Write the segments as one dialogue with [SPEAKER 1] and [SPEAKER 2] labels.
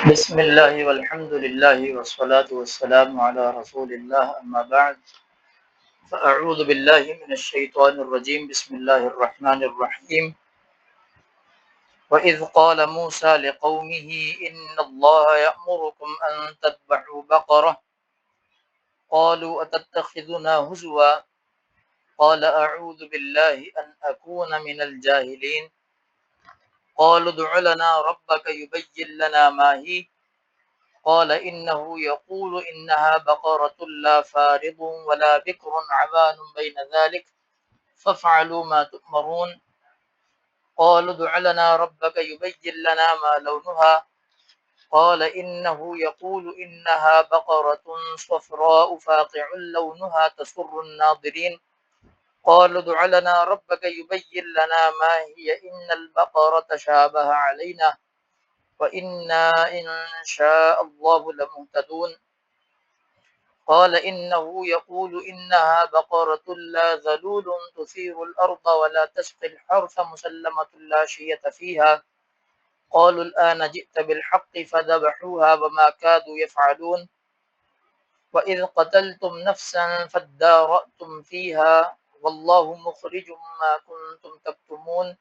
[SPEAKER 1] بسم اللہ والحمد للہ والصلاة والسلام علی رسول اللہ اما بعد فاعوذ باللہ من الشیطان الرجیم بسم اللہ الرحمن الرحیم وَإِذْ قَالَ مُوسَى لِقَوْمِهِ إِنَّ اللَّهَ يَأْمُرُكُمْ أَن تَذْبَحُوا بَقَرَةً قَالُوا أَتَتَّخِذُنَا هُزُوًا قَالَ أَعُوذُ بِاللَّهِ أَنْ أَكُونَ مِنَ الْجَاهِلِينَ قَالُوا ادْعُ لَنَا رَبَّكَ يُبَيِّن لَّنَا مَا هِيَ قال إنه يقول إنها بقرة لا فارض ولا بكر عوان بين ذلك فافعلوا ما تؤمرون قالوا ادع لنا ربك يبين لنا ما لونها قال إنه يقول إنها بقرة صفراء فاقع لونها تسر الناظرين قالوا ادع لنا ربك يبين لنا ما هي إن البقرة شابه علينا وإنا إن شاء الله لمهتدون قال إنه يقول إنها بقرة لا ذلول تثير الأرض ولا تسقي الحرث مسلمة لا شية فيها قالوا الآن جئت بالحق فذبحوها وما كادوا يفعلون وإذ قتلتم نفسا فادارأتم فيها والله مخرج ما كنتم تكتمون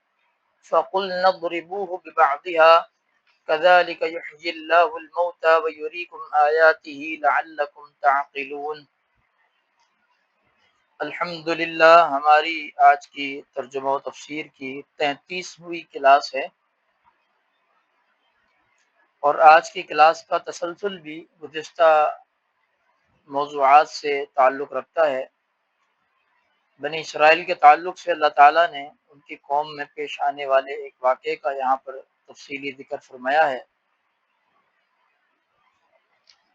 [SPEAKER 1] فقلنا اضربوه ببعضها كذلك يحيي الله الموتى ويريكم آياته لعلكم تعقلون۔ الحمدللہ ہماری آج کی ترجمہ و تفسیر کی 33ویں کلاس ہے، اور آج کی کلاس کا تسلسل بھی گزشتہ موضوعات سے تعلق رکھتا ہے۔ بنی اسرائیل کے تعلق سے اللہ تعالیٰ نے ان کی قوم میں پیش آنے والے ایک واقعے کا یہاں پر تفصیلی ذکر فرمایا ہے۔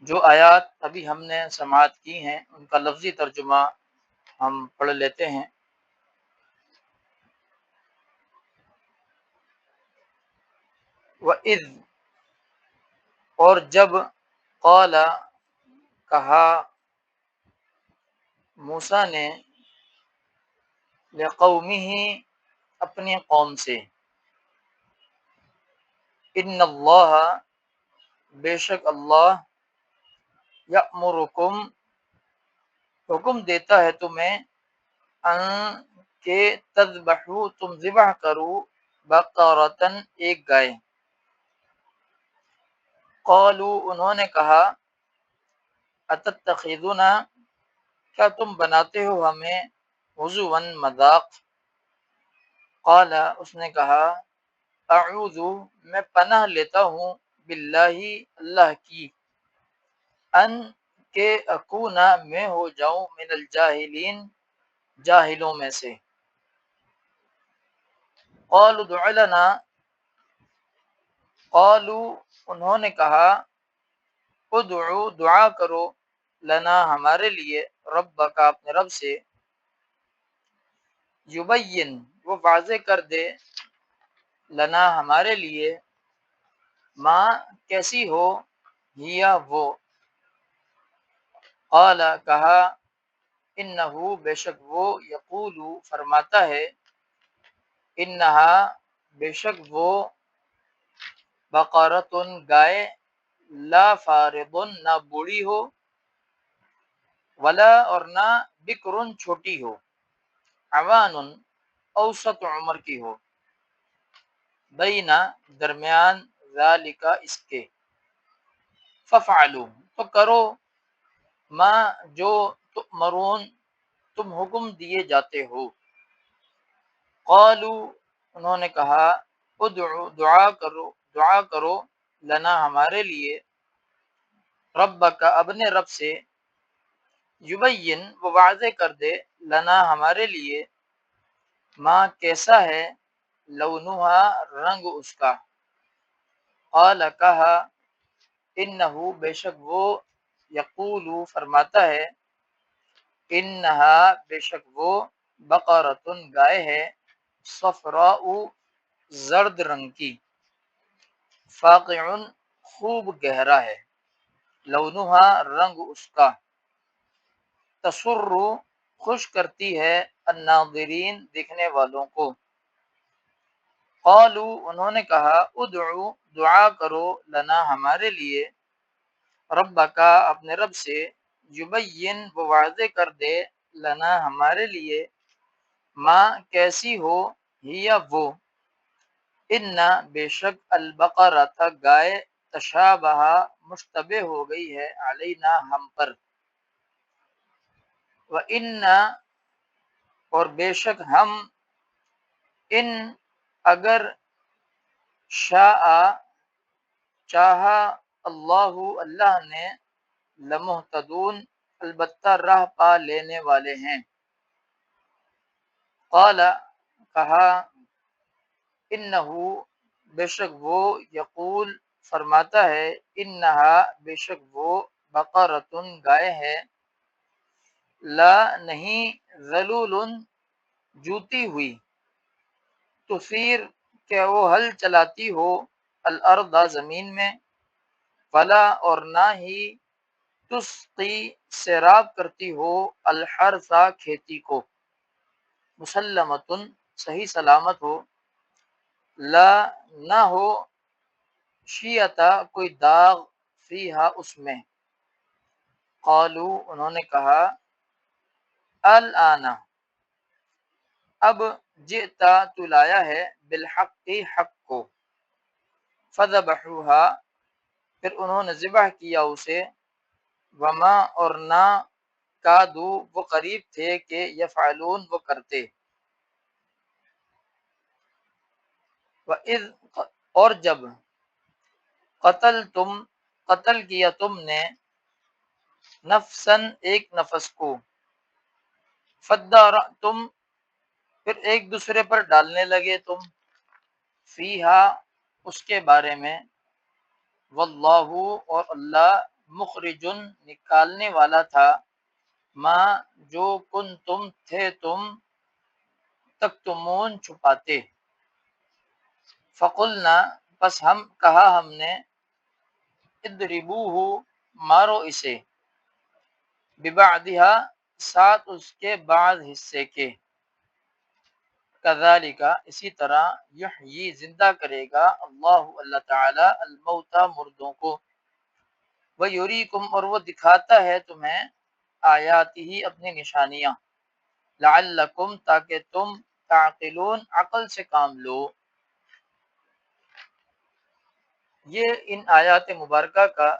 [SPEAKER 1] جو آیات ابھی ہم نے سماعت کی ہیں ان کا لفظی ترجمہ ہم پڑھ لیتے ہیں۔ وَإِذْ، اور جب، قال، کہا، موسیٰ نے، لقومہ، اپنی قوم سے، ان اللہ، بے شک اللہ، یأمرکم، حکم دیتا ہے تمہیں، ان کہ تذبحو، تم ذبح کرو، بقرۃ، ایک گائے۔ قالوا، انہوں نے کہا، اتتخذنا، کیا تم بناتے ہو ہمیں، ہزوا، مذاق۔ قال، اس نے کہا، اعوذ، میں پناہ لیتا ہوں، باللہ، اللہ کی، ان کہ اکون، میں ہو جاؤں، من الجاہلین، جاہلوں میں سے۔ قالوا ادع لنا، قالوا، انہوں نے کہا، ادعو، دعا کرو، لنا، ہمارے لیے، ربک، اپنے رب سے، یبین، وہ واضح کر دے، لنا، ہمارے لیے، ما، کیسی ہو، ہیا، وہ، قال، کہا، انہو، بے شک وہ، یقول، فرماتا ہے، انہا، بے شک وہ، بقرۃ، گائے، لا فارض، نہ بوڑھی ہو، ولا، اور نہ، بکر، چھوٹی ہو، عوان، اوسط عمر کی ہو، بینہ، درمیان، ذالک، اس کے، ففعلوا، تو کرو، ما، جو، تؤمرون، تم حکم دیے جاتے ہو۔ قالوا، انہوں نے کہا، ادعو، دعا کرو، لنا، ہمارے لیے، ربک، اپنے رب سے، یبین، وہ واضح کر دے، لنا، ہمارے لیے، ما، کیسا ہے، لونہا، رنگ اس کا۔ قال، کہا، انہو، بے شک وہ، یقول، فرماتا ہے، انہا، بے شک وہ، بقرۃ، گائے ہے، صفراء، زرد رنگ کی، فاقع، خوب گہرا ہے، لونہا، رنگ اس کا، تسر، خوش کرتی ہے، الناظرین، دیکھنے والوں کو۔ قالو انہوں نے کہا ادعو دعا کرو لنا ہمارے لیے ربکا اپنے رب سے یبین وہ واضح کر دے لنا ہمارے لیے ما کیسی ہو ہی وہ ان بے شک البقرہ تھا گائے تشابہ مشتبہ ہو گئی ہے علینا ہم پر وان اور بے شک ہم ان اگر شاء چاہا اللہ اللہ نے لمحتدون البتہ راہ پا لینے والے ہیں قال کہا انہو بے شک وہ یقول فرماتا ہے انہا بے شک وہ بقرۃ گائے ہے لا نہیں ذلول جوتی ہوئی تثیر کہ وہ ہل چلاتی ہو الارض زمین میں فلا اور نہ ہی تسقی سیراب کرتی ہو الحرث کھیتی کو مسلمتن صحیح سلامت ہو لا نہ ہو شیعتا کوئی داغ فیہا اس میں قالو انہوں نے کہا الآن اب جئتا تو لایا ہے بالحق حق کو فذبحوها پھر انہوں نے ذبح کیا اسے وما اور نہ کادو وہ قریب تھے کہ یفعلون وہ کرتے وَإِذْ اور جب قتل کیا تم نے نفسن ایک نفس کو فادارأتم پھر ایک دوسرے پر ڈالنے لگے تم فیہا اس کے بارے میں واللہ اور اللہ مخرجن نکالنے والا تھا ما جو کن تم تھے تم تکتمون چھپاتے فقلنا پس کہا ہم نے اضربوہ مارو اسے ببعدہا ساتھ اس کے بعض حصے کے کذالک اسی طرح یحیی زندہ کرے گا اللہ تعالی الموتى مردوں کو ویریکم اور وہ دکھاتا ہے تمہیں آیاتہ اپنی نشانیاں لعلکم تاکہ تم تعقلون عقل سے کام لو یہ ان آیات مبارکہ کا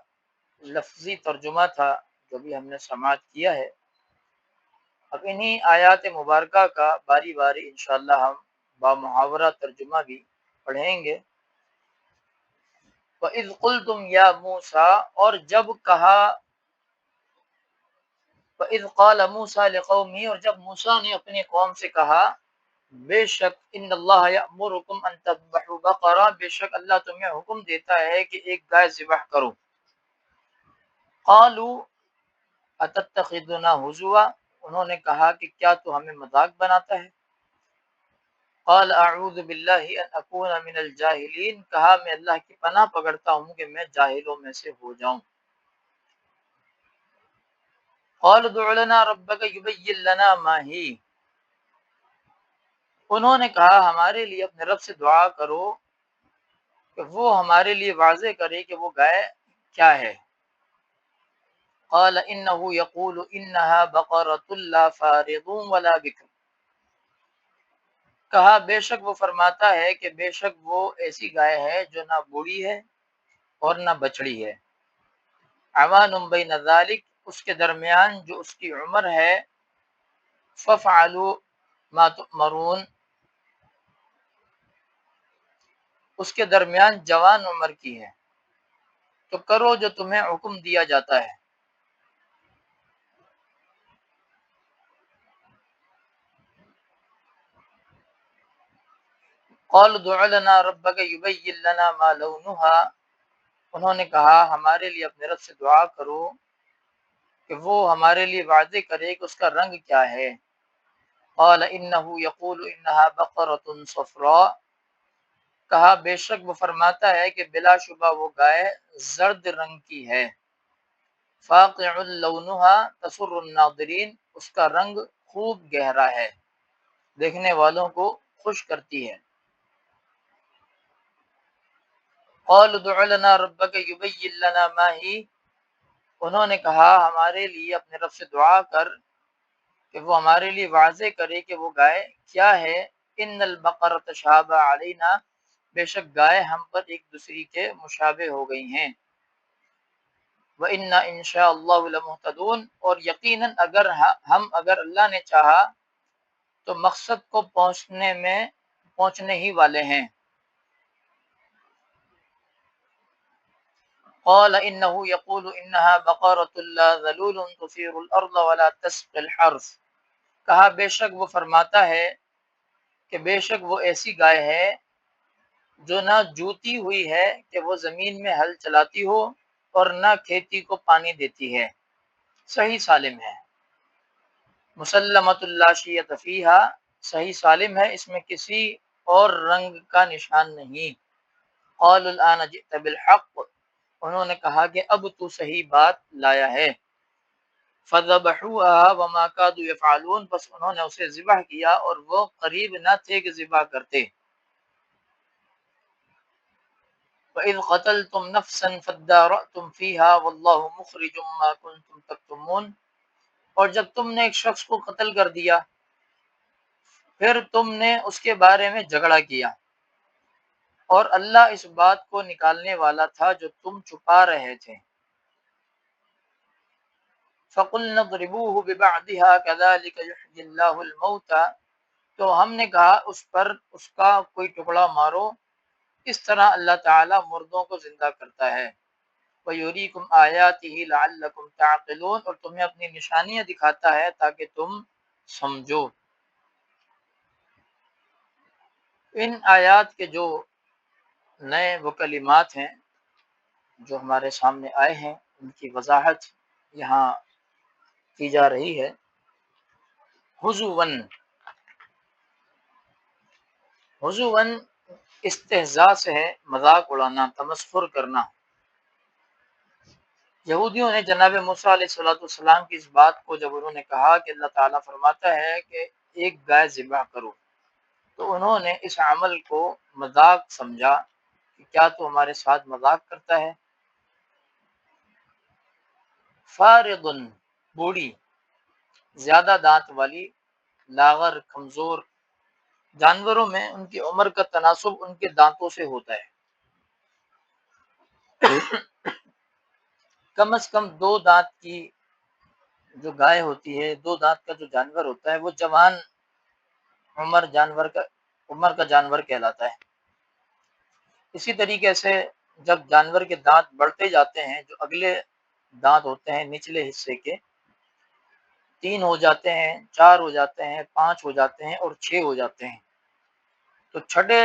[SPEAKER 1] لفظی ترجمہ تھا جو بھی ہم نے سماعت کیا ہے اب انہی آیات مبارکہ کا باری باری انشاءاللہ ہم با محاورہ ترجمہ بھی پڑھیں گے وَإِذْ قُلْتُمْ يَا مُوسَىٰ اور جب کہا وَإِذْ قَالَ مُوسَىٰ لِقَوْمِهِ اور جب موسیٰ نے اپنی قوم سے کہا بے شک ان اللہ یأمرکم ان تذبحوا بقرہ بے شک اللہ تمہیں حکم دیتا ہے کہ ایک گائے ذبح کرو قالوا اتتخذنا ہزوا انہوں نے کہا کہ کیا تو ہمیں مذاق بناتا ہے قال اعوذ باللہ ان اکون من الجاہلین کہا میں اللہ کی پناہ پکڑتا ہوں کہ میں جاہلوں میں سے ہو جاؤں قال ادع لنا ربک یبین لنا ما ہی انہوں نے کہا ہمارے لیے اپنے رب سے دعا کرو کہ وہ ہمارے لیے واضح کرے کہ وہ گائے کیا ہے قال انه يقول انها بقرة لا فارض ولا بكر کہا بے شک وہ فرماتا ہے کہ بے شک وہ ایسی گائے ہے جو نہ بوڑھی ہے اور نہ بچڑی ہے عوان بین ذالک اس کے درمیان جو اس کی عمر ہے ففعلوا ما تؤمرون اس کے درمیان جوان عمر کی ہے تو کرو جو تمہیں حکم دیا جاتا ہے قال ادع لنا ربک یبین لنا ما لونها انہوں نے کہا ہمارے لیے اپنے رب سے دعا کرو کہ وہ ہمارے لیے واضح کرے کہ اس کا رنگ کیا ہے قال انه يقول انها بقرة صفراء کہا بے شک وہ فرماتا ہے کہ بلا شبہ وہ گائے زرد رنگ کی ہے فاقع لونها تسر الناظرین اس کا رنگ خوب گہرا ہے دیکھنے والوں کو خوش کرتی ہے قالوا ادع لنا ربك يبين لنا ما هي، انہوں نے کہا ہمارے لیے اپنے رب سے دعا کر کہ وہ ہمارے لیے واضح کرے کہ وہ گائے کیا ہے۔ ان البقرة تشابہ علینا، بے شک گائے ہم پر ایک دوسری کے مشابہ ہو گئی ہیں۔ وَإِنَّا إِن شَاءَ اللَّهُ لَمُهْتَدُونَ، اور یقیناً اگر اللہ نے چاہا تو مقصد کو پہنچنے ہی والے ہیں۔ قال انه يقول انها بقرة لا ذلول تثير الارض ولا تسقي الحرث، کہا بے شک وہ فرماتا ہے کہ بے شک وہ ایسی گائے ہے جو نہ جوتی ہوئی ہے کہ وہ زمین میں ہل چلاتی ہو اور نہ کھیتی کو پانی دیتی ہے، صحیح سالم ہے۔ مسلمۃ لا شیۃ فیہا، صحیح سالم ہے، اس میں کسی اور رنگ کا نشان نہیں۔ قالوا الآن جئت بالحق، انہوں نے کہا کہ اب تو صحیح بات لایا ہے۔ فذبحوها وما كادوا يفعلون، بس انہوں نے اسے ذبح کیا اور وہ قریب نہ تھے کہ ذبح کرتے۔ وَإِذْ قَتَلْتُمْ نَفْسًا فَادَّارَأْتُمْ فِيهَا وَاللَّهُ مُخْرِجٌ مَا كُنْتُمْ تَكْتُمُونَ، اور جب تم نے ایک شخص کو قتل کر دیا پھر تم نے اس کے بارے میں جھگڑا کیا، اور اللہ اس بات کو نکالنے والا تھا جو تم چھپا رہے تھے۔ فَقُلْنَا اضْرِبُوهُ بِبَعْضِهَا كَذَلِكَ يُحْيِي اللَّهُ الْمَوْتَى، تو ہم نے کہا اس پر اس کا کوئی ٹکڑا مارو، اس طرح اللہ تعالیٰ مردوں کو زندہ کرتا ہے۔ وَيُرِيكُمْ آيَاتِهِ لَعَلَّكُمْ تَعْقِلُونَ، اور تمہیں اپنی نشانیاں دکھاتا ہے تاکہ تم سمجھو۔ ان آیات کے جو نئے وہ کلمات ہیں جو ہمارے سامنے آئے ہیں ان کی وضاحت یہاں کی جا رہی ہے۔ حضون استہزاء سے ہے، مذاق اڑانا، تمسخر کرنا۔ یہودیوں نے جناب موسیٰ علیہ السلام کی اس بات کو جب انہوں نے کہا کہ اللہ تعالیٰ فرماتا ہے کہ ایک گائے ذبح کرو، تو انہوں نے اس عمل کو مذاق سمجھا کہ کیا تو ہمارے ساتھ مذاق کرتا ہے۔ فارض، بوڑھی، زیادہ دانت والی، لاغر، کمزور۔ جانوروں میں ان کی عمر کا تناسب ان کے دانتوں سے ہوتا ہے۔ کم از کم دو دانت کی جو گائے ہوتی ہے، دو دانت کا جو جانور ہوتا ہے وہ جوان عمر کا جانور کہلاتا ہے۔ اسی طریقے سے جب جانور کے دانت بڑھتے جاتے ہیں، جو اگلے دانت ہوتے ہیں نچلے حصے کے، 3 ہو جاتے ہیں، 4 ہو جاتے ہیں، 5 ہو جاتے ہیں اور 6 ہو جاتے ہیں، تو چھٹے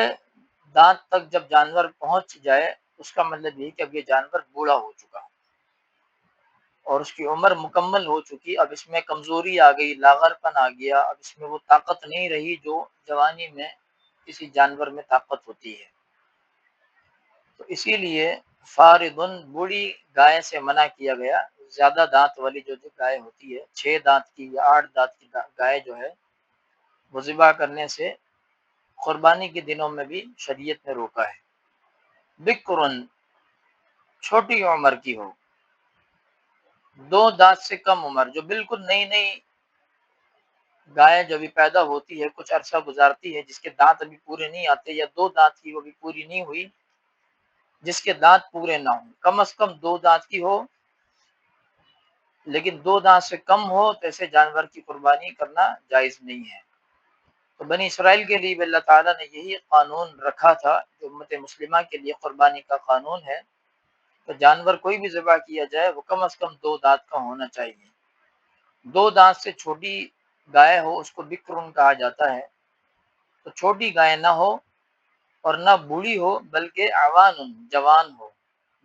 [SPEAKER 1] دانت تک جب جانور پہنچ جائے اس کا مطلب یہ کہ اب یہ جانور بوڑھا ہو چکا اور اس کی عمر مکمل ہو چکی، اب اس میں کمزوری آ گئی، لاغر پن آ گیا، اب اس میں وہ طاقت نہیں رہی جو جوانی میں کسی جانور میں طاقت ہوتی ہے۔ تو اسی لیے فاردن، بوڑھی گائے سے منع کیا گیا۔ زیادہ دانت والی جو گائے ہوتی ہے، 6 دانت کی یا 8 دانت کی گائے جو ہے وہ ذبح کرنے سے قربانی کے دنوں میں بھی شریعت نے روکا ہے۔ بکرن، چھوٹی عمر کی ہو، 2 دانت سے کم عمر، جو بالکل نئی نئی گائے جو بھی پیدا ہوتی ہے، کچھ عرصہ گزارتی ہے، جس کے دانت ابھی پورے نہیں آتے، یا 2 دانت کی وہ بھی پوری نہیں ہوئی، جس کے دانت پورے نہ ہوں، کم از کم 2 دانت کی ہو، لیکن 2 دانت سے کم ہو تو ایسے جانور کی قربانی کرنا جائز نہیں ہے۔ تو بنی اسرائیل کے لیے بھی اللہ تعالیٰ نے یہی قانون رکھا تھا جو امت مسلمہ کے لیے قربانی کا قانون ہے، تو جانور کوئی بھی ذبح کیا جائے وہ کم از کم 2 دانت کا ہونا چاہیے۔ 2 دانت سے چھوٹی گائے ہو اس کو بکرن کہا جاتا ہے۔ تو چھوٹی گائے نہ ہو اور نہ بوڑھی ہو، بلکہ عوان، جوان ہو،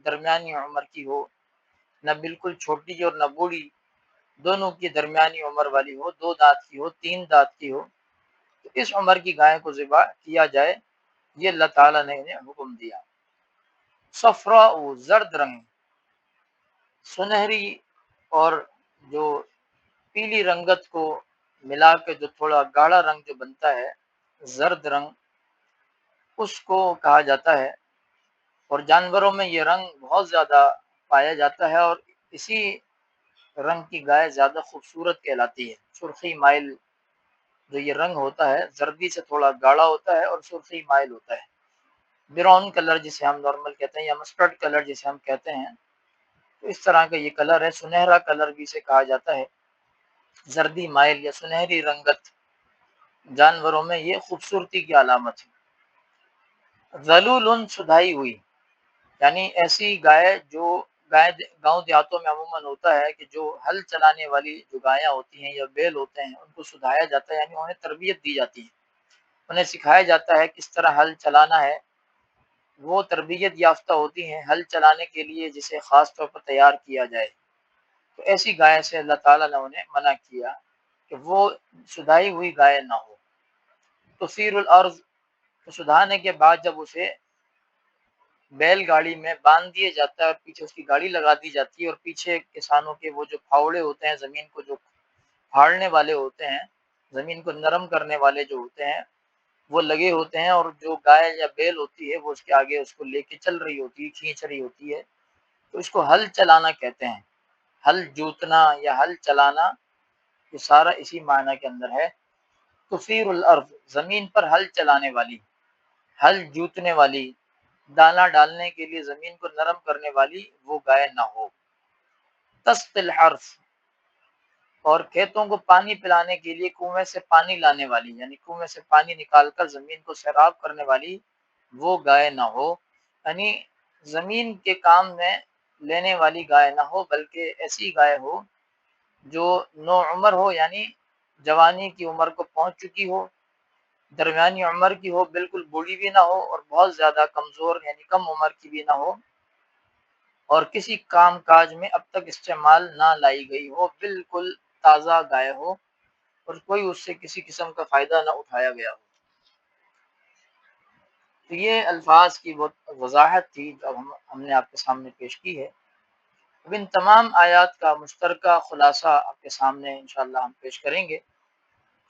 [SPEAKER 1] درمیانی عمر کی ہو، نہ بالکل چھوٹی اور نہ بوڑھی، دونوں کی درمیانی عمر والی ہو، 2 دانت کی ہو، 3 دانت کی ہو، تو اس عمر کی گائے کو ذبح کیا جائے، یہ اللہ تعالیٰ نے انہیں حکم دیا۔ صفراء، زرد رنگ، سنہری اور جو پیلی رنگت کو ملا کے جو تھوڑا گاڑھا رنگ جو بنتا ہے، زرد رنگ، اس کو کہا جاتا ہے اور جانوروں میں یہ رنگ بہت زیادہ پایا جاتا ہے، اور اسی رنگ کی گائے زیادہ خوبصورت کہلاتی ہے۔ سرخی مائل جو یہ رنگ ہوتا ہے، زردی سے تھوڑا گاڑھا ہوتا ہے اور سرخی مائل ہوتا ہے۔ براؤن کلر جسے ہم نارمل کہتے ہیں، یا مسٹرڈ کلر جسے ہم کہتے ہیں، تو اس طرح کا یہ کلر ہے۔ سنہرا کلر بھی اسے کہا جاتا ہے۔ زردی مائل یا سنہری رنگت جانوروں میں یہ خوبصورتی کی علامت ہے۔ ذلول سدھائی ہوئی، یعنی ایسی گائے جو گاؤں دیہاتوں میں عموماً ہوتا ہے کہ جو ہل چلانے والی جو گایاں ہوتی ہیں یا بیل ہوتے ہیں، ان کو سدھایا جاتا ہے، یعنی انہیں تربیت دی جاتی ہے، انہیں سکھایا جاتا ہے کس طرح ہل چلانا ہے۔ وہ تربیت یافتہ ہوتی ہیں ہل چلانے کے لیے، جسے خاص طور پر تیار کیا جائے۔ تو ایسی گائے سے اللہ تعالیٰ نے انہیں منع کیا کہ وہ سدھائی ہوئی گائے نہ ہو۔ تثیر الارض، تو سدھانے کے بعد جب اسے بیل گاڑی میں باندھ دیا جاتا ہے اور پیچھے اس کی گاڑی لگا دی جاتی ہے، اور پیچھے کسانوں کے وہ جو پھاوڑے ہوتے ہیں، زمین کو جو پھاڑنے والے ہوتے ہیں، زمین کو نرم کرنے والے جو ہوتے ہیں، وہ لگے ہوتے ہیں، اور جو گائے یا بیل ہوتی ہے وہ اس کے آگے اس کو لے کے چل رہی ہوتی ہے، کھینچ رہی ہوتی ہے۔ تو اس کو ہل چلانا کہتے ہیں۔ ہل جوتنا یا ہل چلانا، یہ سارا اسی معنی کے اندر ہے۔ تثیر الارض، زمین پر ہل چلانے والی، ہل جوتنے والی، دانا ڈالنے کے لیے زمین کو نرم کرنے والی وہ گائے نہ ہو۔ تسقی الحرث، اور کھیتوں کو پانی پلانے کے لیے کنویں سے پانی لانے والی، یعنی کنویں سے پانی نکال کر زمین کو سیراب کرنے والی وہ گائے نہ ہو۔ یعنی زمین کے کام میں لینے والی گائے نہ ہو، بلکہ ایسی گائے ہو جو نو عمر ہو، یعنی جوانی کی عمر کو پہنچ چکی ہو، درمیانی عمر کی ہو، بالکل بوڑھی بھی نہ ہو، اور بہت زیادہ کمزور یعنی کم عمر کی بھی نہ ہو، اور کسی کام کاج میں اب تک استعمال نہ لائی گئی ہو، بالکل تازہ گائے ہو، اور کوئی اس سے کسی قسم کا فائدہ نہ اٹھایا گیا ہو۔ تو یہ الفاظ کی بہت وضاحت تھی جو ہم نے آپ کے سامنے پیش کی ہے۔ اب ان تمام آیات کا مشترکہ خلاصہ آپ کے سامنے انشاءاللہ ہم پیش کریں گے،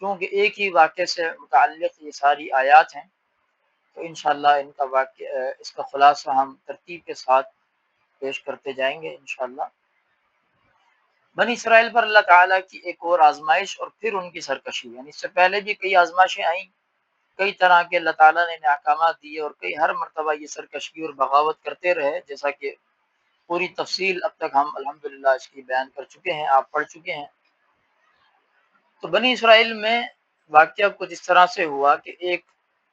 [SPEAKER 1] کیونکہ ایک ہی واقعے سے متعلق یہ ساری آیات ہیں، تو انشاءاللہ اس کا خلاصہ ہم ترتیب کے ساتھ پیش کرتے جائیں گے انشاءاللہ۔ بنی اسرائیل پر اللہ تعالیٰ کی ایک اور آزمائش، اور پھر ان کی سرکشی، یعنی اس سے پہلے بھی کئی آزمائشیں آئیں، کئی طرح کے اللہ تعالیٰ نے احکامات دیے، اور کئی ہر مرتبہ یہ سرکشی اور بغاوت کرتے رہے، جیسا کہ پوری تفصیل اب تک ہم الحمدللہ اس کی بیان کر چکے ہیں، آپ پڑھ چکے ہیں۔ تو بنی اسرائیل میں واقعہ کچھ اس طرح سے ہوا کہ ایک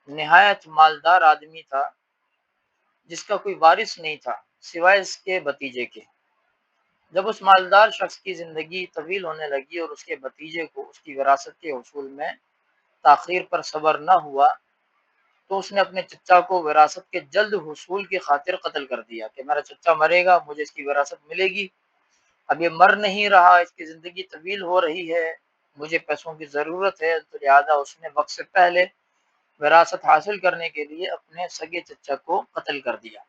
[SPEAKER 1] نہایت مالدار آدمی تھا، جس کا کوئی وارث نہیں تھا سوائے اس کے بھتیجے کے۔ جب اس مالدار شخص کی زندگی طویل ہونے لگی اور اس کے بھتیجے کو اس کی وراثت کے حصول میں تاخیر پر صبر نہ ہوا، تو اس نے اپنے چچا کو وراثت کے جلد حصول کی خاطر قتل کر دیا کہ میرا چچا مرے گا، مجھے اس کی وراثت ملے گی، اب یہ مر نہیں رہا، اس کی زندگی طویل ہو رہی ہے، مجھے پیسوں کی ضرورت ہے، تو لہٰذا اس نے وقت سے پہلے وراثت حاصل کرنے کے لیے اپنے سگے چچا کو قتل کر دیا،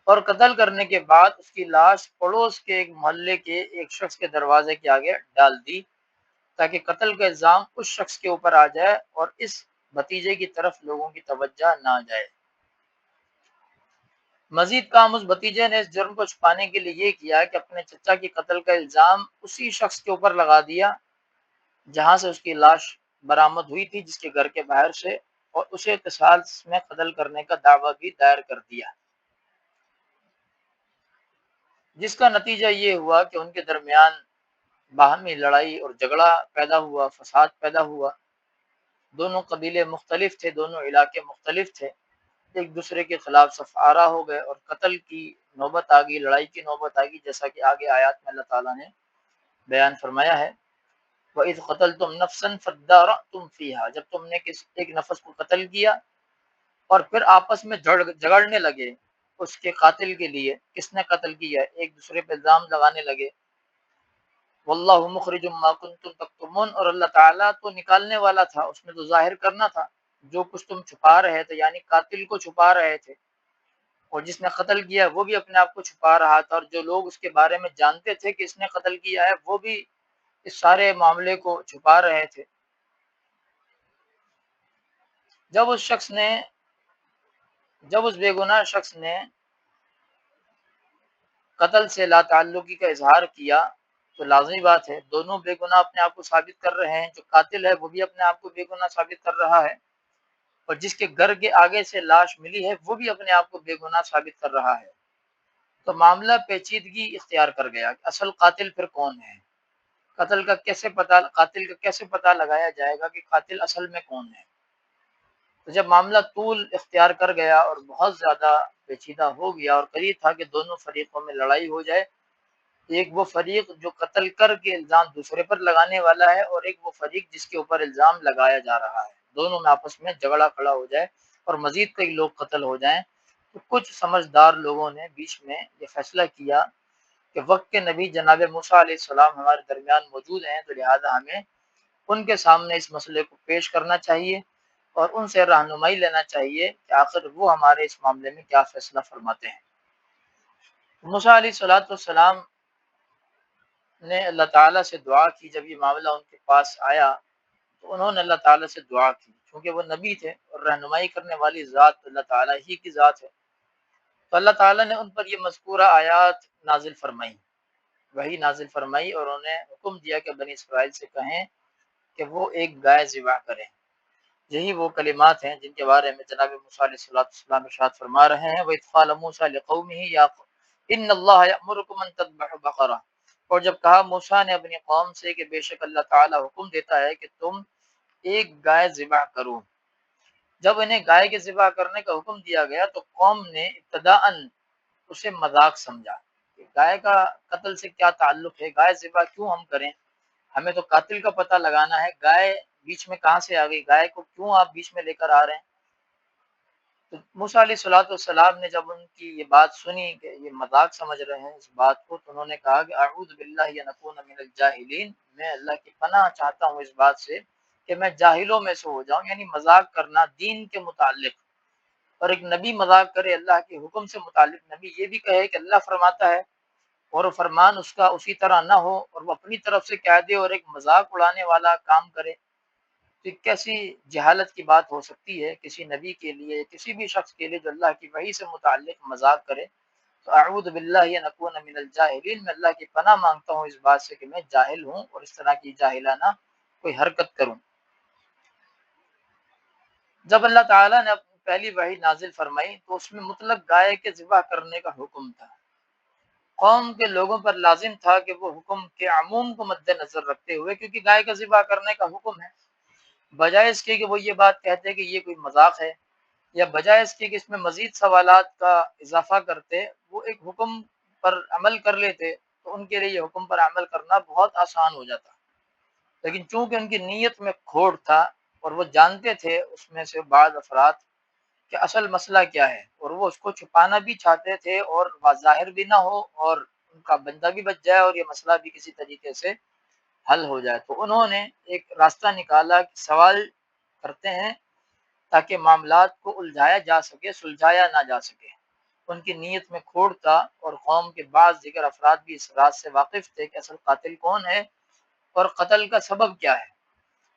[SPEAKER 1] اور قتل کرنے کے بعد اس کی لاش پڑوس کے ایک محلے کے ایک شخص کے دروازے کے آگے ڈال دی، تاکہ قتل کا الزام اس شخص کے اوپر آ جائے اور اس بھتیجے کی طرف لوگوں کی توجہ نہ جائے۔ مزید کام اس بھتیجے نے اس جرم کو چھپانے کے لیے یہ کیا کہ اپنے چچا کی قتل کا الزام اسی شخص کے اوپر لگا دیا جہاں سے اس کی لاش برآمد ہوئی تھی، جس کے گھر کے باہر سے، اور اسے قصاص میں قتل کرنے کا دعویٰ بھی دائر کر دیا، جس کا نتیجہ یہ ہوا کہ ان کے درمیان باہمی لڑائی اور جھگڑا پیدا ہوا، فساد پیدا ہوا۔ دونوں قبیلے مختلف تھے، دونوں علاقے مختلف تھے، ایک دوسرے کے خلاف صف آرا ہو گئے، اور قتل کی نوبت آ گئی، لڑائی کی نوبت آ گئی، جیسا کہ آگے آیات میں اللہ تعالیٰ نے بیان فرمایا ہے۔ وَإِذْ قَتَلْتُمْ نَفْسًا فَادَّارَأْتُمْ فِيهَا، جب تم نے ایک نفس کو قتل کیا اور پھر آپس میں جھگڑنے لگے اس کے قاتل کے لیے، کس نے قتل کیا، ایک دوسرے پہ الزام لگانے لگے۔ واللہ مخرج ما کنتم تکتمون، اور اللہ تعالیٰ تو نکالنے والا تھا، اس نے تو ظاہر کرنا تھا جو کچھ تم چھپا رہے تھے، یعنی قاتل کو چھپا رہے تھے، اور جس نے قتل کیا وہ بھی اپنے آپ کو چھپا رہا تھا، اور جو لوگ اس کے بارے میں جانتے تھے کہ اس نے قتل کیا ہے وہ بھی اس سارے معاملے کو چھپا رہے تھے۔ جب اس بے گناہ شخص نے قتل سے لا تعلقی کا اظہار کیا تو لازمی بات ہے دونوں بے گناہ اپنے آپ کو ثابت کر رہے ہیں، جو قاتل ہے وہ بھی اپنے آپ کو بے گناہ ثابت کر رہا ہے، اور جس کے گھر کے آگے سے لاش ملی ہے وہ بھی اپنے آپ کو بے گناہ ثابت کر رہا ہے۔ تو معاملہ پیچیدگی اختیار کر گیا کہ اصل قاتل پھر کون ہے، قاتل کا کیسے پتہ لگایا جائے گا کہ قاتل اصل میں کون ہے۔ تو جب معاملہ طول اختیار کر گیا اور بہت زیادہ پیچیدہ ہو گیا اور قریب تھا کہ دونوں فریقوں میں لڑائی ہو جائے، ایک وہ فریق جو قتل کر کے الزام دوسرے پر لگانے والا ہے، اور ایک وہ فریق جس کے اوپر الزام لگایا جا رہا ہے، دونوں میں آپس میں جھگڑا کھڑا ہو جائے اور مزید کئی لوگ قتل ہو جائیں، تو کچھ سمجھدار لوگوں نے بیچ میں یہ فیصلہ کیا کہ وقت کے نبی جناب موسیٰ علیہ السلام ہمارے درمیان موجود ہیں، تو لہٰذا ہمیں ان کے سامنے اس مسئلے کو پیش کرنا چاہیے اور ان سے رہنمائی لینا چاہیے کہ آخر وہ ہمارے اس معاملے میں کیا فیصلہ فرماتے ہیں۔ موسیٰ علیہ السلام نے اللہ تعالیٰ سے دعا کی، جب یہ معاملہ ان کے پاس آیا تو انہوں نے اللہ تعالیٰ سے دعا کی، چونکہ وہ نبی تھے اور رہنمائی کرنے والی ذات اللہ تعالیٰ ہی کی ذات ہے، تو اللہ تعالیٰ نے ان پر یہ مذکورہ آیات نازل فرمائی، وہی نازل فرمائی، اور انہیں حکم دیا کہ بنی اسرائیل سے کہیں کہ وہ ایک گائے ذبح کریں۔ یہی وہ کلمات ہیں جن کے بارے میں جناب موسیٰ علیہ السلام ارشاد فرما رہے ہیں، وَإِذْ قَالَ مُوسَىٰ لِقَوْمِهِ يَا إِنَّ اللَّهَ يَأْمُرُكُمْ أَن تَذْبَحُوا بَقَرَةً، اور جب کہا موسیٰ نے اپنی قوم سے کہ بے شک اللہ تعالیٰ حکم دیتا ہے کہ تم ایک گائے ذبح کرو۔ جب انہیں گائے کے ذبح کرنے کا حکم دیا گیا تو قوم نے ابتداءً اسے مذاق سمجھا کہ گائے کا قتل سے کیا تعلق ہے، گائے ذبح کیوں ہم کریں، ہمیں تو قاتل کا پتہ لگانا ہے، گائے بیچ میں کہاں سے آ گئی، گائے کو کیوں آپ بیچ میں لے کر آ رہے ہیں۔ تو موسیٰ علیہ السلام نے جب ان کی یہ بات سنی کہ یہ مذاق سمجھ رہے ہیں اس بات کو، تو انہوں نے کہا کہ اعوذ باللہ ان اکون من الجاہلین، میں اللہ کی پناہ چاہتا ہوں اس بات سے کہ میں جاہلوں میں سے ہو جاؤں، یعنی مذاق کرنا دین کے متعلق، اور ایک نبی مذاق کرے اللہ کے حکم سے متعلق، نبی یہ بھی کہے کہ اللہ فرماتا ہے اور وہ فرمان اس کا اسی طرح نہ ہو اور وہ اپنی طرف سے کہہ دے اور ایک مذاق اڑانے والا کام کرے، تو کیسی جہالت کی بات ہو سکتی ہے کسی نبی کے لیے، کسی بھی شخص کے لیے جو اللہ کی وحی سے متعلق مذاق کرے۔ تو اعوذ باللہ ان اکون من الجاہلین، میں اللہ کی پناہ مانگتا ہوں اس بات سے کہ میں جاہل ہوں اور اس طرح کی جاہلانہ کوئی حرکت کروں۔ جب اللہ تعالیٰ نے اپنی پہلی وحی نازل فرمائی تو اس میں مطلق گائے کے ذبح کرنے کا حکم تھا، قوم کے لوگوں پر لازم تھا کہ وہ حکم کے عموم کو مد نظر رکھتے ہوئے، کیونکہ گائے کا ذبح کرنے کا حکم ہے، بجائے اس کے کہ وہ یہ بات کہتے کہ یہ کوئی مذاق ہے، یا بجائے اس کے کہ اس میں مزید سوالات کا اضافہ کرتے، وہ ایک حکم پر عمل کر لیتے تو ان کے لیے یہ حکم پر عمل کرنا بہت آسان ہو جاتا، لیکن چونکہ ان کی نیت میں کھوٹ تھا اور وہ جانتے تھے اس میں سے بعض افراد کہ اصل مسئلہ کیا ہے، اور وہ اس کو چھپانا بھی چاہتے تھے اور ظاہر بھی نہ ہو اور ان کا بندہ بھی بچ جائے اور یہ مسئلہ بھی کسی طریقے سے حل ہو جائے، تو انہوں نے ایک راستہ نکالا کہ سوال کرتے ہیں تاکہ معاملات کو الجھایا جا سکے، سلجھایا نہ جا سکے۔ ان کی نیت میں کھوٹ تھا اور قوم کے بعض دیگر افراد بھی اس راز سے واقف تھے کہ اصل قاتل کون ہے اور قتل کا سبب کیا ہے،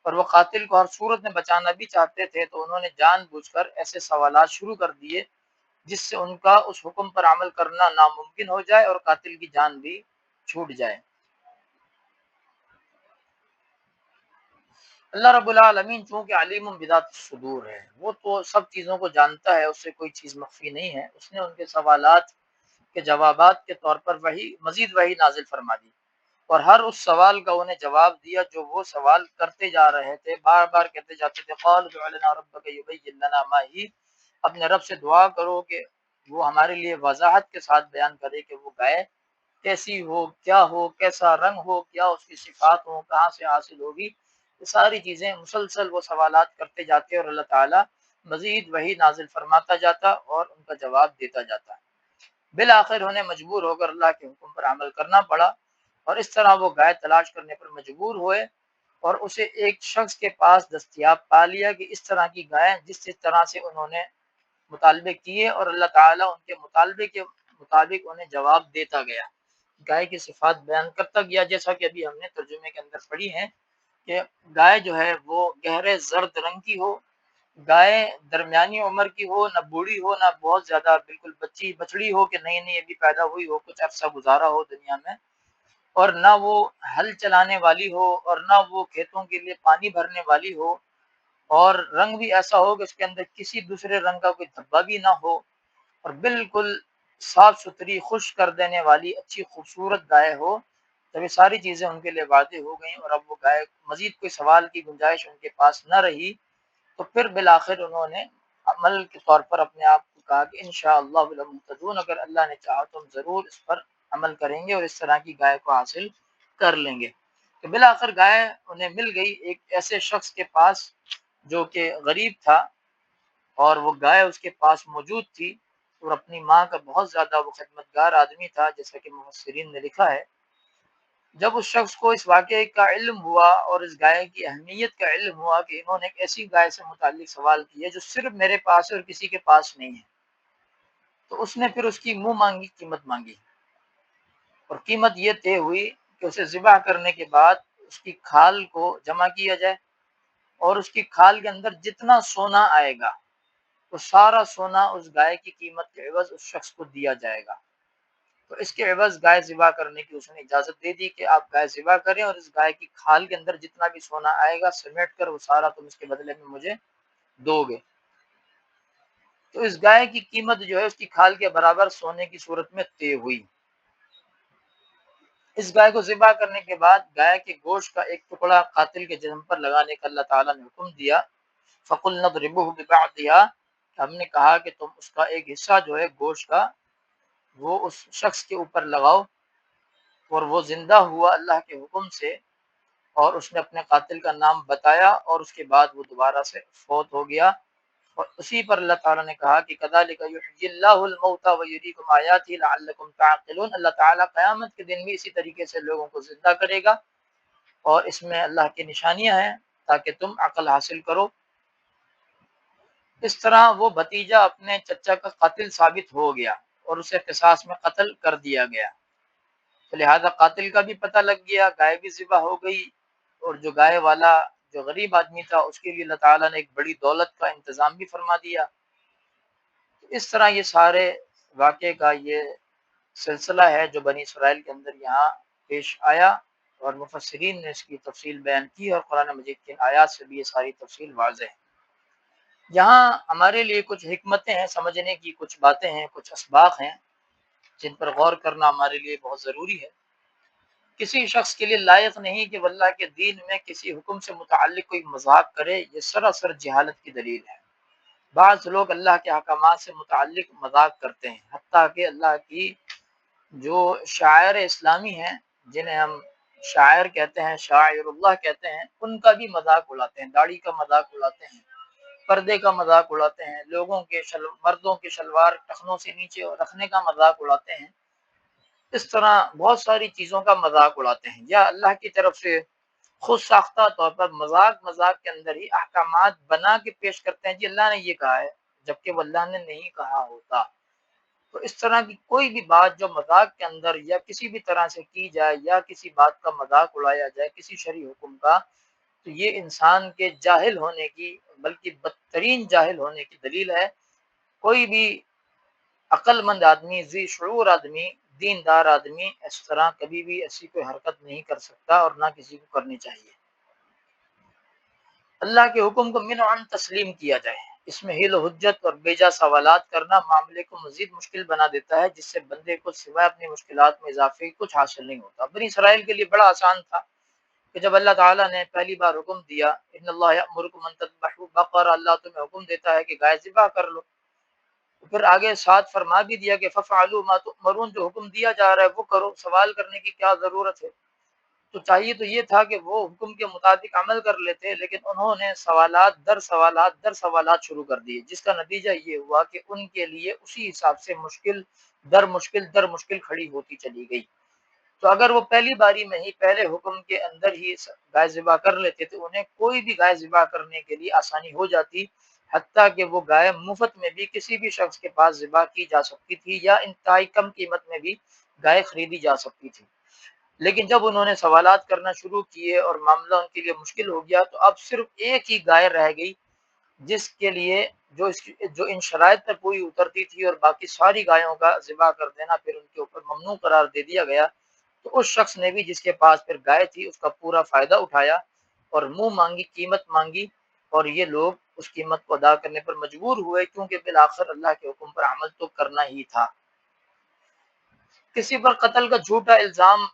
[SPEAKER 1] اور وہ قاتل کو ہر صورت میں بچانا بھی چاہتے تھے، تو انہوں نے جان بوجھ کر ایسے سوالات شروع کر دیے جس سے ان کا اس حکم پر عمل کرنا ناممکن ہو جائے اور قاتل کی جان بھی چھوٹ جائے۔ اللہ رب العالمین چونکہ علیم بذات الصدور ہے، وہ تو سب چیزوں کو جانتا ہے، اس سے کوئی چیز مخفی نہیں ہے، اس نے ان کے سوالات کے جوابات کے طور پر مزید وحی نازل فرما دی اور ہر اس سوال کا انہیں جواب دیا جو وہ سوال کرتے جا رہے تھے، بار بار کہتے جاتے تھے قال ادع لنا ربک یبین لنا ما ہی، اپنے رب سے دعا کرو کہ وہ ہمارے لیے وضاحت کے ساتھ بیان کرے کہ وہ گائے کیسی ہو، کیسا رنگ ہو، کیا اس کی صفات ہو، کہاں سے حاصل ہوگی، یہ ساری چیزیں مسلسل وہ سوالات کرتے جاتے اور اللہ تعالیٰ مزید وحی نازل فرماتا جاتا اور ان کا جواب دیتا جاتا۔ بالآخر انہیں مجبور ہو کر اللہ کے حکم پر عمل کرنا پڑا اور اس طرح وہ گائے تلاش کرنے پر مجبور ہوئے اور اسے ایک شخص کے پاس دستیاب پا لیا کہ اس طرح کی گائے جس طرح سے انہوں نے مطالبے کیے اور اللہ تعالیٰ ان کے مطالبے کے مطابق انہیں جواب دیتا گیا، گائے کی صفات بیان کرتا گیا، جیسا کہ ابھی ہم نے ترجمے کے اندر پڑھی ہیں کہ گائے جو ہے وہ گہرے زرد رنگ کی ہو، گائے درمیانی عمر کی ہو، نہ بوڑھی ہو، نہ بہت زیادہ بالکل بچڑی ہو کہ نئی نئی ابھی پیدا ہوئی ہو، کچھ عرصہ گزارا ہو دنیا میں، اور نہ وہ ہل چلانے والی ہو، اور نہ وہ کھیتوں کے لیے پانی بھرنے والی ہو، اور رنگ بھی ایسا ہو کہ اس کے اندر کسی دوسرے رنگ کا کوئی دھبا بھی نہ ہو، اور بالکل صاف ستھری خشک کر دینے والی اچھی خوبصورت گائے ہو۔ جب یہ ساری چیزیں ان کے لیے واضح ہو گئیں اور اب وہ گائے مزید کوئی سوال کی گنجائش ان کے پاس نہ رہی، تو پھر بالآخر انہوں نے عمل کے طور پر اپنے آپ کو کہا کہ انشاءاللہ لمہتدون، اگر اللہ نے چاہا تو ہم ضرور اس پر عمل کریں گے اور اس طرح کی گائے کو حاصل کر لیں گے۔ تو بالآخر گائے انہیں مل گئی ایک ایسے شخص کے پاس جو کہ غریب تھا، اور وہ گائے اس کے پاس موجود تھی، اور اپنی ماں کا بہت زیادہ وہ خدمتگار آدمی تھا، جیسا کہ مفسرین نے لکھا ہے۔ جب اس شخص کو اس واقعے کا علم ہوا اور اس گائے کی اہمیت کا علم ہوا کہ انہوں نے ایک ایسی گائے سے متعلق سوال کیا جو صرف میرے پاس ہے اور کسی کے پاس نہیں ہے، تو اس نے پھر اس کی منہ مانگی قیمت مانگی، اور قیمت یہ طے ہوئی کہ اسے ذبح کرنے کے بعد اس کی کھال کو جمع کیا جائے، اور اس کی کھال کے اندر جتنا سونا آئے گا وہ سارا سونا اس گائے کی قیمت کے عوض اس شخص کو دیا جائے گا۔ تو اس کے عوض گائے ذبح کرنے کی اس نے اجازت دے دی کہ آپ گائے ذبح کریں، اور اس گائے کی کھال کے اندر جتنا بھی سونا آئے گا سمیٹ کر وہ سارا تم اس کے بدلے میں مجھے دو گے۔ تو اس گائے کی قیمت جو ہے اس کی کھال کے برابر سونے کی صورت میں طے ہوئی۔ اس گائے کو ذبح کرنے کے بعد گائے کے گوشت کا ایک ٹکڑا قاتل کے جسم پر لگانے کا اللہ تعالیٰ نے حکم دیا۔ فَقُلْنَا اضْرِبُوهُ بِبَعْضِهَا، ہم نے کہا کہ تم اس کا ایک حصہ جو ہے گوشت کا وہ اس شخص کے اوپر لگاؤ، اور وہ زندہ ہوا اللہ کے حکم سے، اور اس نے اپنے قاتل کا نام بتایا، اور اس کے بعد وہ دوبارہ سے فوت ہو گیا۔ اور اسی پر اللہ تعالیٰ نے کہا کہ کذالک یحیی اللہ الموتى ویریکم آیاتہ لعلکم تعقلون، اللہ تعالیٰ قیامت کے دن بھی اسی طریقے سے لوگوں کو زندہ کرے گا، اور اس میں اللہ کی نشانیاں ہیں تاکہ تم عقل حاصل کرو۔ اس طرح وہ بھتیجا اپنے چچا کا قاتل ثابت ہو گیا اور اسے قصاص میں قتل کر دیا گیا، تو لہذا قاتل کا بھی پتہ لگ گیا، گائے بھی ذبح ہو گئی، اور جو گائے والا جو غریب آدمی تھا اس کے لیے اللہ تعالیٰ نے ایک بڑی دولت کا انتظام بھی فرما دیا۔ اس طرح یہ سارے واقعے کا یہ سلسلہ ہے جو بنی اسرائیل کے اندر یہاں پیش آیا، اور مفسرین نے اس کی تفصیل بیان کی، اور قرآن مجید کی آیات سے بھی یہ ساری تفصیل واضح ہے۔ یہاں ہمارے لیے کچھ حکمتیں ہیں، سمجھنے کی کچھ باتیں ہیں، کچھ اسباق ہیں جن پر غور کرنا ہمارے لیے بہت ضروری ہے۔ کسی شخص کے لیے لائق نہیں کہ وہ اللہ کے دین میں کسی حکم سے متعلق کوئی مذاق کرے، یہ سراسر جہالت کی دلیل ہے۔ بعض لوگ اللہ کے احکامات سے متعلق مذاق کرتے ہیں، حتیٰ کہ اللہ کی جو شاعر اسلامی ہیں، جنہیں ہم شاعر کہتے ہیں، شاعر اللہ کہتے ہیں، ان کا بھی مذاق اڑاتے ہیں، داڑھی کا مذاق اڑاتے ہیں، پردے کا مذاق اڑاتے ہیں، لوگوں کے مردوں کے شلوار ٹخنوں سے نیچے رکھنے کا مذاق اڑاتے ہیں، اس طرح بہت ساری چیزوں کا مذاق اڑاتے ہیں، یا اللہ کی طرف سے خود ساختہ طور پر مذاق کے اندر ہی احکامات بنا کے پیش کرتے ہیں، جی اللہ نے یہ کہا ہے، جبکہ وہ اللہ نے نہیں کہا ہوتا۔ تو اس طرح کی کوئی بھی بات جو مذاق کے اندر یا کسی بھی طرح سے کی جائے، یا کسی بات کا مذاق اڑایا جائے کسی شرعی حکم کا، تو یہ انسان کے جاہل ہونے کی، بلکہ بدترین جاہل ہونے کی دلیل ہے۔ کوئی بھی عقل مند آدمی، ذی شعور آدمی، دیندار آدمی اس طرح کبھی بھی ایسی کوئی حرکت نہیں کر سکتا، اور نہ کسی کو کرنی چاہیے۔ اللہ کے حکم کو من عن تسلیم کیا جائے، اس میں حیل و حجت اور بیجا سوالات کرنا معاملے کو مزید مشکل بنا دیتا ہے، جس سے بندے کو سوائے اپنی مشکلات میں اضافے کچھ حاصل نہیں ہوتا۔ بنی اسرائیل کے لیے بڑا آسان تھا کہ جب اللہ تعالیٰ نے پہلی بار حکم دیا، ان اللہ یأمرکم ان تذبحوا بقرہ، اللہ تمہیں حکم دیتا ہے کہ گائے ذبح کر لو، تو پھر آگے ساتھ فرما بھی دیا کہ ففعلوا ما تؤمرون، جو حکم دیا جا رہا ہے وہ کرو، سوال کرنے کی کیا ضرورت ہے۔ تو چاہیے تو یہ تھا کہ وہ حکم کے مطابق عمل کر لیتے، لیکن انہوں نے سوالات در سوالات در سوالات شروع کر دیے، جس کا نتیجہ یہ ہوا کہ ان کے لیے اسی حساب سے مشکل در مشکل کھڑی ہوتی چلی گئی۔ تو اگر وہ پہلی باری میں ہی پہلے حکم کے اندر ہی گائے ذبح کر لیتے تو انہیں کوئی بھی گائے ذبح کرنے کے لیے آسانی ہو جاتی، حتیٰ کہ وہ گائے مفت میں بھی کسی بھی شخص کے پاس ذبح کی جا سکتی تھی، یا انتہائی کم قیمت میں بھی گائے خریدی جا سکتی تھی۔ لیکن جب انہوں نے سوالات کرنا شروع کیے اور معاملہ ان کے لیے مشکل ہو گیا، تو اب صرف ایک ہی گائے رہ گئی جس کے لیے جو ان شرائط پر پوری اترتی تھی اور باقی ساری گایوں کا ذبح کر دینا پھر ان کے اوپر ممنوع قرار دے دیا گیا، تو اس شخص نے بھی جس کے پاس پھر گائے تھی اس کا پورا فائدہ اٹھایا اور منہ مانگی قیمت مانگی، اور یہ لوگ اس قیمت کو ادا کرنے پر مجبور ہوئے، کیونکہ بالآخر اللہ کے حکم پر عمل تو کرنا ہی تھا۔ کسی پر قتل کا جھوٹا الزام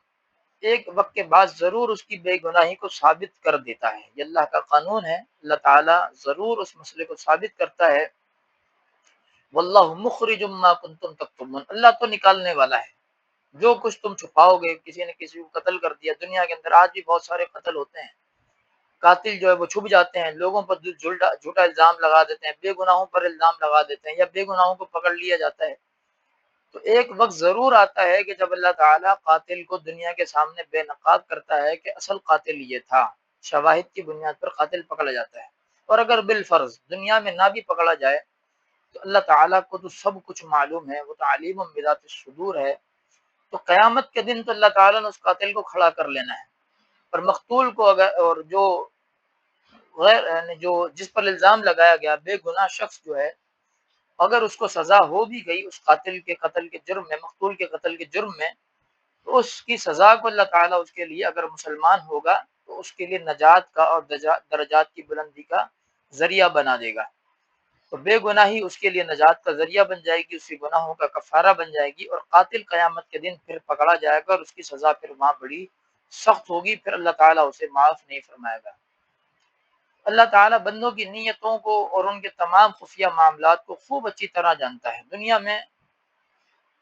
[SPEAKER 1] ایک وقت کے بعد ضرور اس کی بے گناہی کو ثابت کر دیتا ہے، یہ اللہ کا قانون ہے، اللہ تعالیٰ ضرور اس مسئلے کو ثابت کرتا ہے۔ واللہ مخرج ما کنتم تکتمون، اللہ تو نکالنے والا ہے جو کچھ تم چھپاؤ گے۔ کسی نے کسی کو قتل کر دیا، دنیا کے اندر آج بھی بہت سارے قتل ہوتے ہیں، قاتل جو ہے وہ چھپ جاتے ہیں، لوگوں پر جھوٹا الزام لگا دیتے ہیں، بے گناہوں پر الزام لگا دیتے ہیں، یا بے گناہوں کو پکڑ لیا جاتا ہے۔ تو ایک وقت ضرور آتا ہے کہ جب اللہ تعالیٰ قاتل کو دنیا کے سامنے بے نقاب کرتا ہے کہ اصل قاتل یہ تھا، شواہد کی بنیاد پر قاتل پکڑا جاتا ہے۔ اور اگر بالفرض دنیا میں نہ بھی پکڑا جائے تو اللہ تعالیٰ کو تو سب کچھ معلوم ہے، وہ تو علیم بذات الصدور ہے، تو قیامت کے دن تو اللہ تعالیٰ نے اس قاتل کو کھڑا کر لینا ہے، اور مقتول کو اگر، اور جو غیر یعنی جو جس پر الزام لگایا گیا بے گناہ شخص جو ہے، اگر اس کو سزا ہو بھی گئی اس قاتل کے قتل کے جرم میں، مقتول کے قتل کے جرم میں، تو اس کی سزا کو اللہ تعالیٰ اس کے لیے، اگر مسلمان ہوگا تو اس کے لیے نجات کا اور درجات کی بلندی کا ذریعہ بنا دے گا۔ تو بے گناہی اس کے لیے نجات کا ذریعہ بن جائے گی، اس کی گناہوں کا کفارہ بن جائے گی، اور قاتل قیامت کے دن پھر پکڑا جائے گا اور اس کی سزا پھر وہاں بڑی سخت ہوگی، پھر اللہ تعالیٰ اسے معاف نہیں فرمائے گا۔ اللہ تعالیٰ بندوں کی نیتوں کو اور ان کے تمام خفیہ معاملات کو خوب اچھی طرح جانتا ہے۔ دنیا میں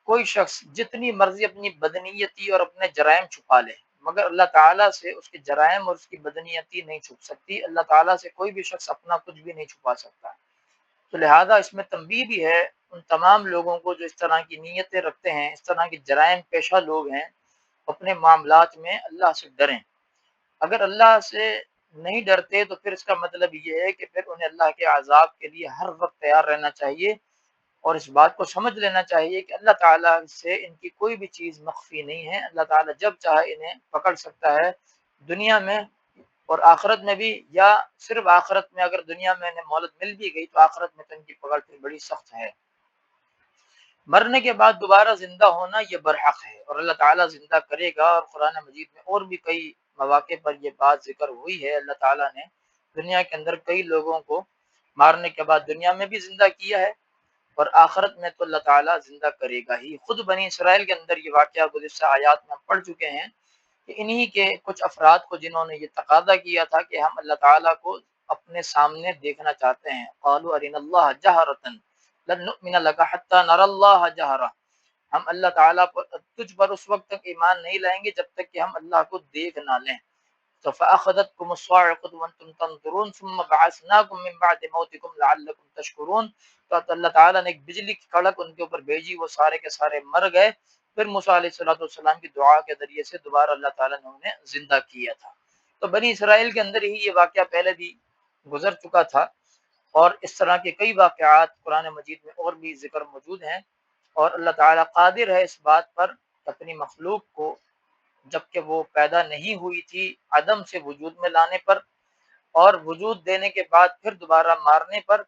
[SPEAKER 1] کوئی شخص جتنی مرضی اپنی بدنیتی اور اپنے جرائم چھپا لے، مگر اللہ تعالیٰ سے اس کے جرائم اور اس کی بدنیتی نہیں چھپ سکتی۔ اللہ تعالیٰ سے کوئی بھی شخص اپنا کچھ بھی نہیں چھپا سکتا۔ تو لہٰذا اس میں تنبیہ بھی ہے ان تمام لوگوں کو جو اس طرح کی نیتیں رکھتے ہیں، اس طرح کے جرائم پیشہ لوگ ہیں، اپنے معاملات میں اللہ سے ڈریں۔ اگر اللہ سے نہیں ڈرتے تو پھر اس کا مطلب یہ ہے کہ پھر انہیں اللہ کے عذاب کے لیے ہر وقت تیار رہنا چاہیے، اور اس بات کو سمجھ لینا چاہیے کہ اللہ تعالیٰ سے ان کی کوئی بھی چیز مخفی نہیں ہے۔ اللہ تعالیٰ جب چاہے انہیں پکڑ سکتا ہے، دنیا میں اور آخرت میں بھی، یا صرف آخرت میں، اگر دنیا میں انہیں مہلت مل بھی گئی تو آخرت میں تو ان کی پکڑ پھر بڑی سخت ہے۔ مرنے کے بعد دوبارہ زندہ ہونا یہ برحق ہے، اور اللہ تعالیٰ زندہ کرے گا، اور قرآن مجید میں اور بھی کئی مواقع پر یہ بات ذکر ہوئی ہے۔ اللہ تعالیٰ نے دنیا کے اندر کئی لوگوں کو مارنے کے بعد دنیا میں بھی زندہ کیا ہے، اور آخرت میں تو اللہ تعالیٰ زندہ کرے گا ہی۔ خود بنی اسرائیل کے اندر یہ واقعہ گزشتہ آیات میں ہم پڑھ چکے ہیں کہ انہی کے کچھ افراد کو جنہوں نے یہ تقاضا کیا تھا کہ ہم اللہ تعالیٰ کو اپنے سامنے دیکھنا چاہتے ہیں، قالوا ارنا اللہ جہرۃ لن نؤمن لک حتی نری اللہ جہرہ، ہم اللہ تعالیٰ پر تجھ پر اس وقت تک ایمان نہیں لائیں گے جب تک کہ ہم اللہ کو دیکھ نہ لیں۔ تو فأخذتكم الصاعقة وانتم تنظرون ثم بعثناكم من بعد موتكم لعلكم تشكرون، تو اللہ تعالیٰ نے ایک بجلی کی کڑک ان کے اوپر بھیجی، وہ سارے کے سارے مر گئے، پھر موسیٰ علیہ السلام کی دعا کے ذریعے سے دوبارہ اللہ تعالیٰ نے انہیں زندہ کیا تھا۔ تو بنی اسرائیل کے اندر ہی یہ واقعہ پہلے بھی گزر چکا تھا، اور اس طرح کے کئی واقعات قرآن مجید میں اور بھی ذکر موجود ہیں، اور اللہ تعالیٰ قادر ہے اس بات پر اپنی مخلوق کو جبکہ وہ پیدا نہیں ہوئی تھی عدم سے وجود میں لانے پر، اور وجود دینے کے بعد پھر دوبارہ مارنے پر،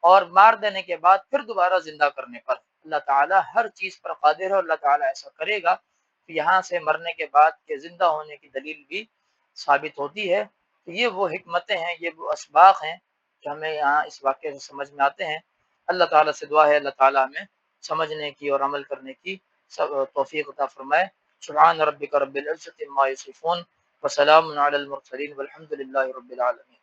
[SPEAKER 1] اور مار دینے کے بعد پھر دوبارہ زندہ کرنے پر۔ اللہ تعالیٰ ہر چیز پر قادر ہے، اور اللہ تعالیٰ ایسا کرے گا۔ تو یہاں سے مرنے کے بعد کے زندہ ہونے کی دلیل بھی ثابت ہوتی ہے۔ تو یہ وہ حکمتیں ہیں، یہ وہ اسباق ہیں جو ہمیں یہاں اس واقعے سے سمجھ میں آتے ہیں۔ اللہ تعالیٰ سے دعا ہے اللہ تعالیٰ ہمیں سمجھنے کی اور عمل کرنے کی توفیق عطا فرمائے۔ سبحان ربک رب العزۃ عما یصفون وسلام علی المرسلین والحمد للہ رب العالمین۔